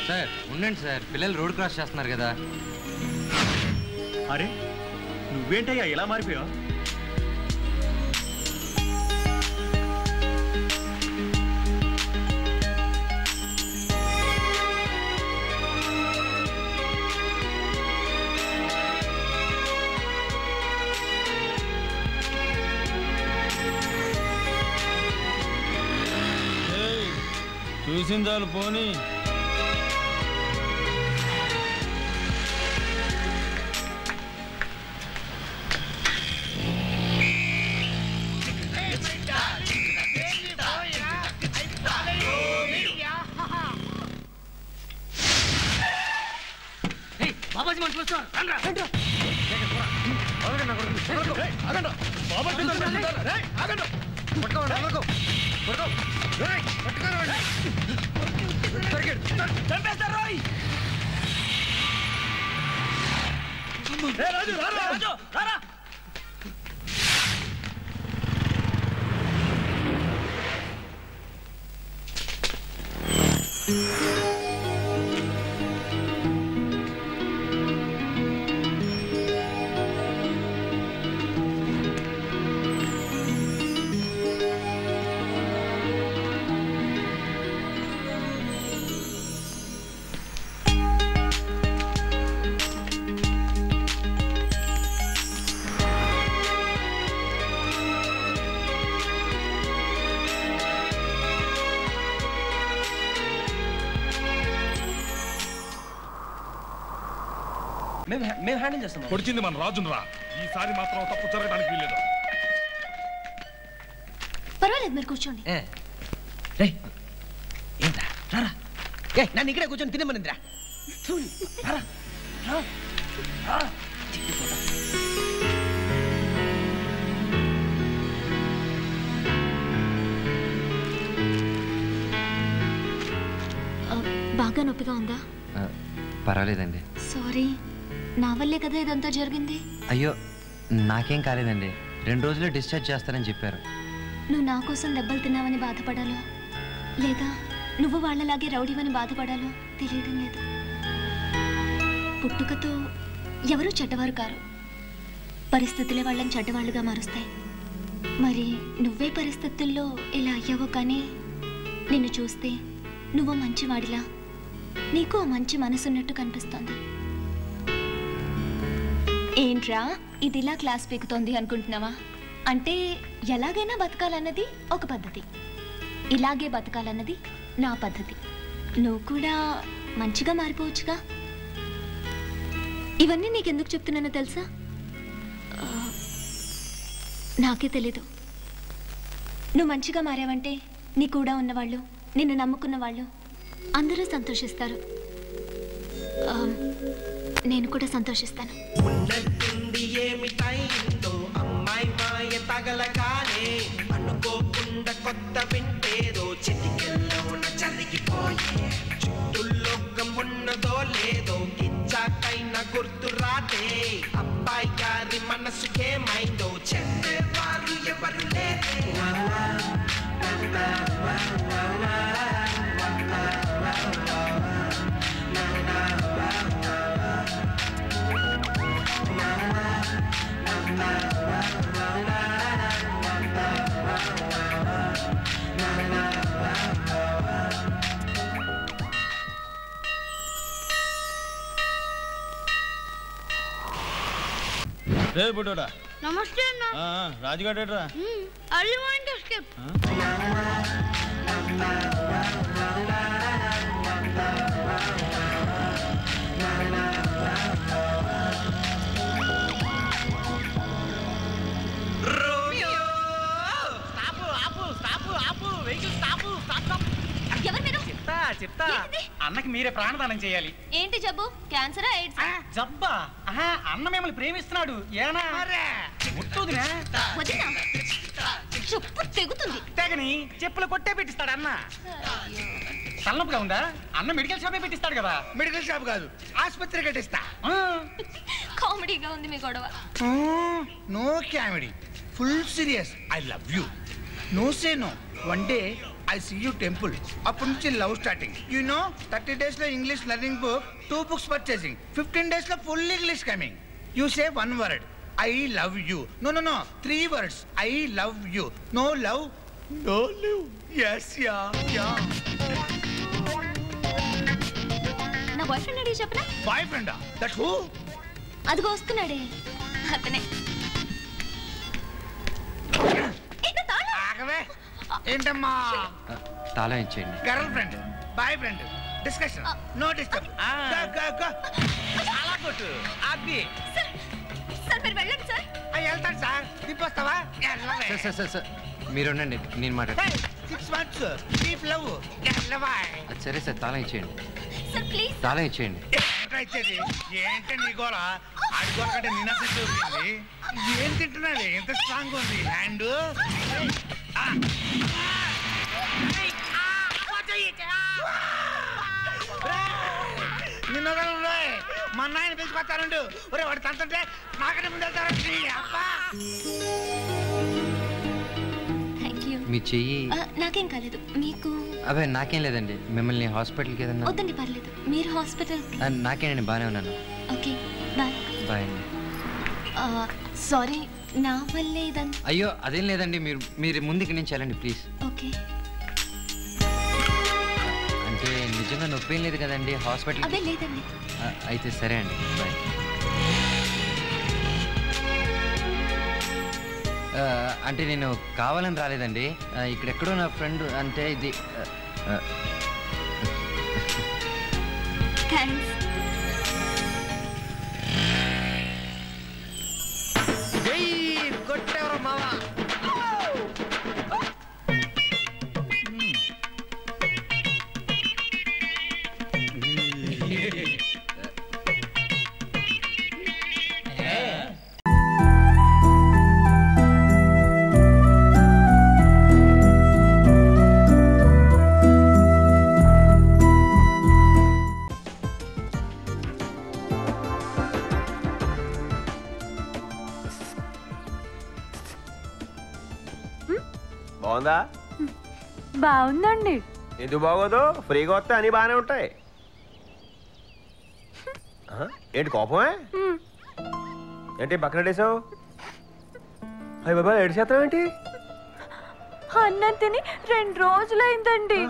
Sir ఉండండి sir, పిల్లలు road cross చేస్తున్నారు కదా. అరే నువ్వేంటయ్యా ఇలా మారిపోయావు? చూసిందాలు పోనీ. బాబాజీ మనుషులు వస్తున్నారు. మేము హ్యాండిల్ చేస్తాం. పొడిచింది మన రాజునరా, ఈసారి మాత్రం తప్పు జరగడానికి వీల్లేదు. పర్వాలేదు, మీరు కూర్చోండి. నన్ను ఇక్కడే కూర్చొని తినమనిందిరా. బాగా నొప్పిగా ఉందా? పర్వాలేదండి. సారీ, నా వల్లే కదా ఇదంతా జరిగింది. అయ్యో నాకేం కాలేదండి, 2 రోజుల్లో డిశ్చార్జ్ చేస్తారని చెప్పారు. నువ్వు నా కోసం దెబ్బలు తిన్నావని బాధపడాలో, లేదా నువ్వు వాళ్ళలాగే రౌడీవని బాధపడాలో తెలియడం లేదు. పుట్టుకతో ఎవరూ చెడ్డవారు కారు, పరిస్థితులే వాళ్ళని చెడ్డవాళ్ళుగా మారుస్తాయి. మరి నువ్వే పరిస్థితుల్లో ఇలా అయ్యావో, కానీ నిన్ను చూస్తే నువ్వు మంచివాడిలా, నీకు మంచి మనసున్నట్టు కనిపిస్తోంది. ఏంట్రా ఇదిలా క్లాస్ పీకుతోంది అనుకుంటున్నావా? అంటే ఎలాగైనా బతకాలన్నది ఒక పద్ధతి, ఇలాగే బతకాలన్నది నా పద్ధతి. నువ్వు కూడా మంచిగా మారిపోవచ్చుగా. ఇవన్నీ నీకెందుకు చెప్తున్నానో తెలుసా? నాకే తెలీదు. నువ్వు మంచిగా మారావంటే నీ కూడా ఉన్నవాళ్ళు, నిన్ను నమ్ముకున్న వాళ్ళు అందరూ సంతోషిస్తారు. నేను కూడా సంతోషిస్తాను. అమ్మాయి మాయ తగలగానే అనుకోకుండా కొత్త వింటేదో చిటికెళ్ళోన జరిగిపోయే, చుట్టూలోకం ఉన్నదో లేదో కిచ్చాకైనా గుర్తు రాదే. అబ్బాయి గారి మనసుకేమైందో చెప్పేవారు ఎవరు లేదే. రే బుడ్డోడా. నమస్తే అన్న. రాజుగాడేట్రా? Early morning escape. చెప్తా అన్నకి మీరే ప్రాణదానం చేయాలి. ఏంటి జబ్బు? క్యాన్సరా, ఎయిడ్స్? జబ్బా? అన్న మిమ్మల్ని ప్రేమిస్తున్నాడు. ఏనా చెప్పు తెగుతుంది. తెగని చెప్పులు కొట్టే పెట్టిస్తాడు అన్న. తలనొప్పిగా ఉందా? అన్న మెడికల్ షాపే పెట్టిస్తాడు కదా. మెడికల్ షాప్ కాదు, ఆసుపత్రి కట్టిస్తా. కామెడీగా ఉంది మీ గొడవ. No comedy, full serious. I love you. No say no. One day I see you temple. అప్పటి నుంచి love starting. You know 30 days లో English learning book, 2 books purchasing, 15 days లో full English coming. You say one word, I love you. No, 3 words, I love you. No love, no live. Yes, yeah. నా boyfriend అడిగి చెప్పనా? Boy ఫ్రెండా? That who? అదిగో వస్తున్నాడే అతనే. ఆగవే. ఏంటమ్మా? తాళం ఇచ్చేయండి. Girlfriend, boyfriend, discussion, no disturb. అలా కొట్టు. అది సార్ మీరు వెళ్ళండి సార్. వెళ్తాను సార్. దిప్పొస్తావా? సార్ మీరు ఉండండి, నేను మాట్లాడతాను. 6 months డీప్ లవ్. సరే సార్, తాళం ఇచ్చేయండి. Sir please. తాళం ఇచ్చేయండి. ఇచ్చేది ఏంటి నీ గోళ? ఆడుకోకంటే నిన్న చూపింది. ఏం తింటున్నావే? ఎంత స్ట్రాంగ్ ఉంది హ్యాండ్. నిన్న మా నాయన పిలిచిపోతారండు. ఒరే వాడు తంటే నాకంటే ముందు వెళ్తారండి. మీ చెయ్యి. నాకేం కాలేదు. మీకు? అవే నాకేం లేదండి. మిమ్మల్ని హాస్పిటల్కి ఏదన్నా? వద్దండి, పర్లేదు. మీరు హాస్పిటల్? నాకేనండి, బాగానే ఉన్నాను. Okay, bye. బాయ్ అండి. సారీ, నా వల్లే ఇదంతా. అయ్యో అదేం లేదండి, మీరు ముందుకి నుంచి వెళ్ళండి ప్లీజ్. ఓకే. అంటే నిజంగా నొప్పేం లేదు కదండి హాస్పిటల్? అదే లేదండి. అయితే సరే అండి, బాయ్. అంటే నేను కావాలని రాలేదండి. ఇక్కడెక్కడో నా ఫ్రెండ్, అంటే ఇది. థ్యాంక్స్. కొట్టేవరా మావా? బాగుందా? బాగుందండి. ఎందుకు బాగోదు? ఫ్రీగా వస్తే అన్ని బాగానే ఉంటాయి. ఏంటి కోపమే? ఏంటి పక్కన పెట్టేసావు? అయ్యి బాబా ఏడు శాతం ఏంటి? అన్నం తిని 2 రోజులైందండి.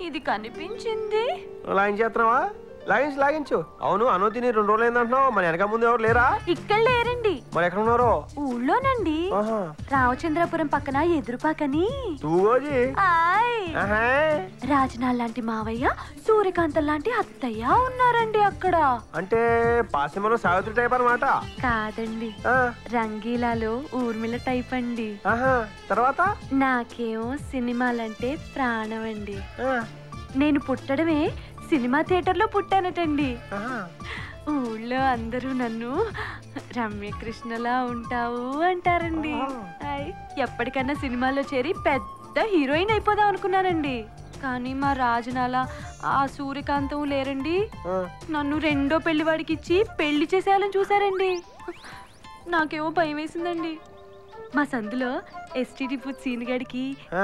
ఇది కనిపించింది. లాగించేస్తున్నావా? లాగించు. అవును, అను తిని 2 రోజులు అయిందంటున్నావు. మన వెనక ముందు ఎవరు లేరా? ఇక్కడ లేరండి. మరి ఎక్కడ ఉన్నారు? ఊళ్ళోనండి. రామచంద్రపురం పక్కన ఎదురుపాకని. రాజనాల్ లాంటి మావయ్య, సూర్యకాంతం లాంటి అత్తయ్య ఉన్నారండి అక్కడ. అంటే పాసిమలో సావిత్రి టైప్ అన్నమాట? కాదండి, రంగీలాలో ఊర్మిళ టైప్ అండి. తర్వాత నాకేమో సినిమాలంటే ప్రాణం అండి. నేను పుట్టడమే సినిమా థియేటర్లో పుట్టానటండి. ఊళ్ళో అందరూ నన్ను రమ్యకృష్ణలా ఉంటావు అంటారండి. ఎప్పటికన్నా సినిమాలో చేరి పెద్ద హీరోయిన్ అయిపోదాం అనుకున్నానండి. కానీ మా రాజనాల ఆ సూర్యకాంతం లేరండి. నన్ను 2వ పెళ్లివాడికి ఇచ్చి పెళ్లి చేసేయాలని చూసారండి. నాకేమో భయం వేసిందండి. మా సందులో ఎస్టీడీ బూత్ సీన్ గడికి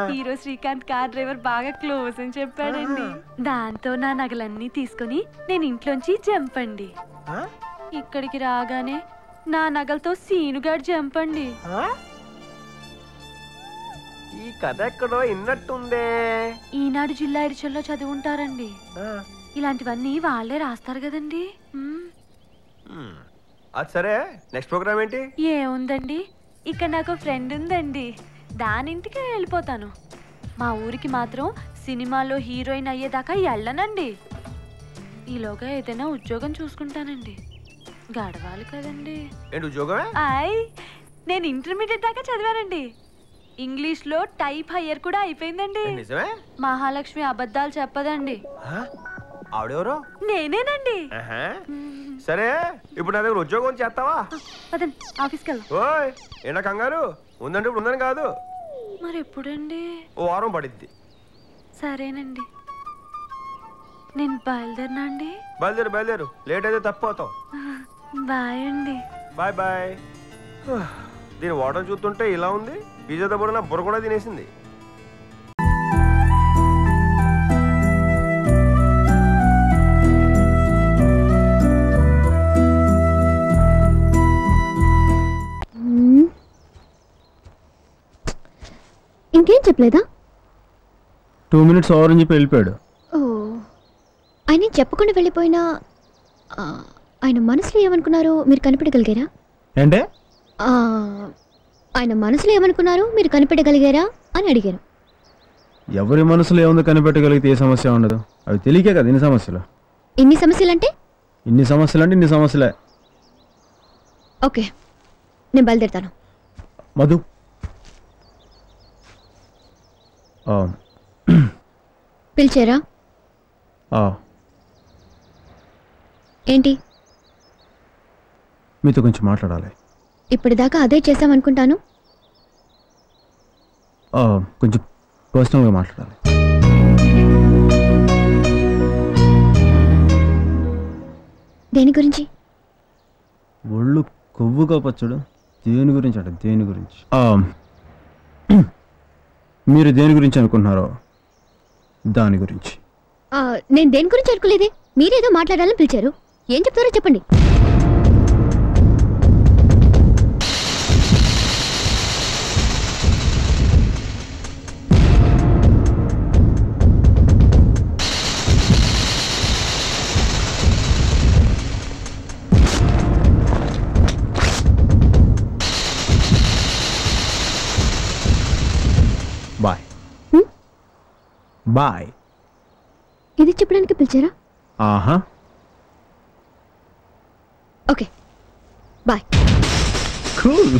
హీరో శ్రీకాంత్ కార్ డ్రైవర్ బాగా క్లోజ్ అని చెప్పాడండి. దాంతో నా నగలన్నీ తీసుకుని నేను ఇంట్లోంచి జంపండి. ఇక్కడికి రాగానే నా నగలతో సీనుగాడు జంపండి. ఈ కథ ఎక్కడో ఇన్నట్టుందే. ఈనాడు జిల్లా ఎడిషన్లో చదువుంటారండి. ఇలాంటివన్నీ వాళ్ళే రాస్తారు కదండి. అది సరే, నెక్స్ట్ ప్రోగ్రామ్ ఏంటి? ఏముందండి, ఇక్కడ నాకు ఫ్రెండ్ ఉందండి. దానింటికి వెళ్ళిపోతాను. మా ఊరికి మాత్రం సినిమాలో హీరోయిన్ అయ్యేదాకా వెళ్ళనండి. ఈలోగా ఏదైనా ఉద్యోగం చూసుకుంటానండి. గడవాలి కదండి. ఏంటి ఉద్యోగమే? నేను ఇంటర్మీడియట్ దాకా చదివానండి. ఇంగ్లీష్లో టైప్ హయ్యర్ కూడా అయిపోయిందండి. మహాలక్ష్మి అబద్ధాలు చెప్పదండి. ఆవిడెవరో? నేనేనండి. సరే, ఇప్పుడు నా దగ్గర ఉద్యోగం చేస్తావా? ఆఫీస్కి వెళ్దాం. ఓయ్ ఏంటా కంగారు? ఉందంటే ఇప్పుడు ఉందని కాదు. మరి ఎప్పుడండి? ఓ వారం పడిద్ది. సరేనండి, నేను బయలుదేరినా అండి? బయలుదేరు. లేట్ అయితే తప్పిపోతావు. బాయ్ అండి. బాయ్. దీని వాటర్ చూస్తుంటే ఇలా ఉంది. పిజ్జాతో కూడా నా బుర్ర కూడా తినేసింది. ఏం చెప్పలేదా? 2 minutes ఓవర్ అని చెప్పి వెళ్ళిపోయాడు. ఓ, ఆయన చెప్పకుండా వెళ్ళిపోయినా ఆయన మనసులో ఏమనుకున్నారో మీరు కనిపెట్టగలిగారా? అంటే ఆయన మనసులో ఏమనుకున్నారో మీరు కనిపెట్టగలిగారా అని అడిగారు. ఎవరి మనసులో ఏముందో కనిపెట్టగలిగితే ఏ సమస్య ఉండదు. అవి తెలియకే కదా ఇన్ని సమస్యలు. ఇన్ని సమస్యలంటే? ఇన్ని సమస్యలే. ఓకే, నేను బయలుదేరుతాను. మధు, పిలిచారా? ఏంటి? మీతో కొంచెం మాట్లాడాలి. ఇప్పటిదాకా అదే చేసామనుకుంటాను. కొంచెం పర్సనల్గా మాట్లాడాలి. దేని గురించి? ఒళ్ళు కొవ్వుగా పచ్చడు. దేని గురించి అంటే దేని గురించి? మీరు దేని గురించి అనుకుంటున్నారో దాని గురించి. నేను దేని గురించి అనుకోలేదే. మీరేదో మాట్లాడాలని పిలిచారు. ఏం చెప్తారో చెప్పండి. బాయ్. బాయ్. ఇది చెప్పడానికి పిలిచారా? ఆహా. Okay, bye. కూల్.